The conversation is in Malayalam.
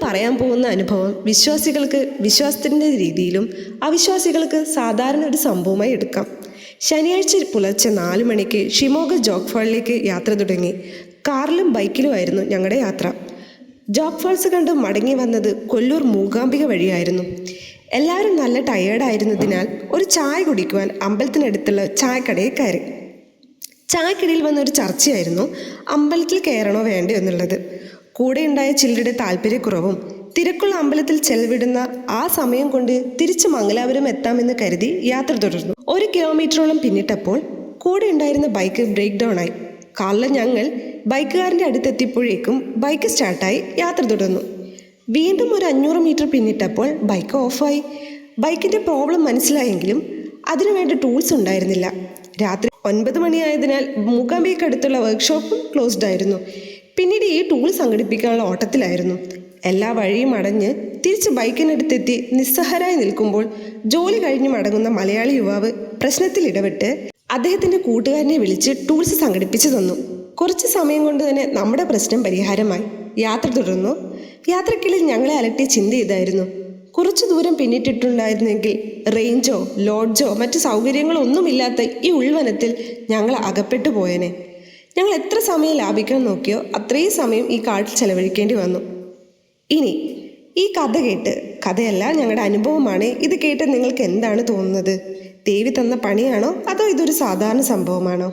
പറയാൻ പോകുന്ന അനുഭവം വിശ്വാസികൾക്ക് വിശ്വാസത്തിൻ്റെ രീതിയിലും അവിശ്വാസികൾക്ക് സാധാരണ ഒരു സംഭവമായി എടുക്കാം. ശനിയാഴ്ച പുലർച്ചെ 4 മണിക്ക് ഷിമോഗ ജോഗ് ഫാളിലേക്ക് യാത്ര തുടങ്ങി. കാറിലും ബൈക്കിലുമായിരുന്നു ഞങ്ങളുടെ യാത്ര. ജോഗ് ഫാൾസ് കണ്ട് മടങ്ങി വന്നത് കൊല്ലൂർ മൂകാംബിക വഴിയായിരുന്നു. എല്ലാവരും നല്ല ടയേർഡായിരുന്നതിനാൽ ഒരു ചായ കുടിക്കുവാൻ അമ്പലത്തിനടുത്തുള്ള ചായക്കടയിൽ കയറി. ചായക്കടയിൽ വന്നൊരു ചർച്ചയായിരുന്നു അമ്പലത്തിൽ കയറണോ വേണ്ടോ എന്നുള്ളത്. കൂടെ ഉണ്ടായ ചിലരുടെ താല്പര്യക്കുറവും തിരക്കുള്ള അമ്പലത്തിൽ ചെലവിടുന്ന ആ സമയം കൊണ്ട് തിരിച്ച് മംഗലാപുരം എത്താമെന്ന് കരുതി യാത്ര തുടർന്നു. 1 കിലോമീറ്ററോളം പിന്നിട്ടപ്പോൾ കൂടെ ഉണ്ടായിരുന്ന ബൈക്ക് ബ്രേക്ക് ഡൗൺ ആയി. കാറിലെ ഞങ്ങൾ ബൈക്കുകാരൻ്റെ അടുത്തെത്തിയപ്പോഴേക്കും ബൈക്ക് സ്റ്റാർട്ടായി യാത്ര തുടർന്നു. വീണ്ടും ഒരു 500 മീറ്റർ പിന്നിട്ടപ്പോൾ ബൈക്ക് ഓഫായി. ബൈക്കിൻ്റെ പ്രോബ്ലം മനസ്സിലായെങ്കിലും അതിനുവേണ്ട ടൂൾസ് ഉണ്ടായിരുന്നില്ല. രാത്രി 9 മണിയായതിനാൽ മൂകാംബികയ്ക്കടുത്തുള്ള വർക്ക്ഷോപ്പും ക്ലോസ്ഡ് ആയിരുന്നു. പിന്നീട് ഈ ടൂൾ സംഘടിപ്പിക്കാനുള്ള ഓട്ടത്തിലായിരുന്നു. എല്ലാ വഴിയും അടഞ്ഞ് തിരിച്ച് ബൈക്കിനടുത്തെത്തി നിസ്സഹരായി നിൽക്കുമ്പോൾ ജോലി കഴിഞ്ഞു മടങ്ങുന്ന മലയാളി യുവാവ് പ്രശ്നത്തിൽ ഇടപെട്ട് അദ്ദേഹത്തിൻ്റെ കൂട്ടുകാരനെ വിളിച്ച് ടൂൾസ് സംഘടിപ്പിച്ചു തന്നു. കുറച്ച് സമയം കൊണ്ട് തന്നെ നമ്മുടെ പ്രശ്നം പരിഹാരമായി. യാത്ര തുടർന്നു. യാത്രക്കിടയിൽ ഞങ്ങളെ അലട്ടിയ ചിന്ത ഇതായിരുന്നു: കുറച്ചു ദൂരം പിന്നിട്ടിട്ടുണ്ടായിരുന്നെങ്കിൽ റേഞ്ചോ ലോഡ്ജോ മറ്റു സൗകര്യങ്ങളോ ഒന്നുമില്ലാത്ത ഈ ഉൾവനത്തിൽ ഞങ്ങൾ അകപ്പെട്ടു പോയേനെ. ഞങ്ങൾ എത്ര സമയം ലാഭിക്കാൻ നോക്കിയോ അത്രയും സമയം ഈ കാട്ടിൽ ചെലവഴിക്കേണ്ടി വന്നു. ഇനി ഈ കഥയല്ല, ഞങ്ങളുടെ അനുഭവമാണ്. ഇത് കേട്ട് നിങ്ങൾക്ക് എന്താണ് തോന്നുന്നത്? ദേവി തന്ന പണിയാണോ അതോ ഇതൊരു സാധാരണ സംഭവമാണോ?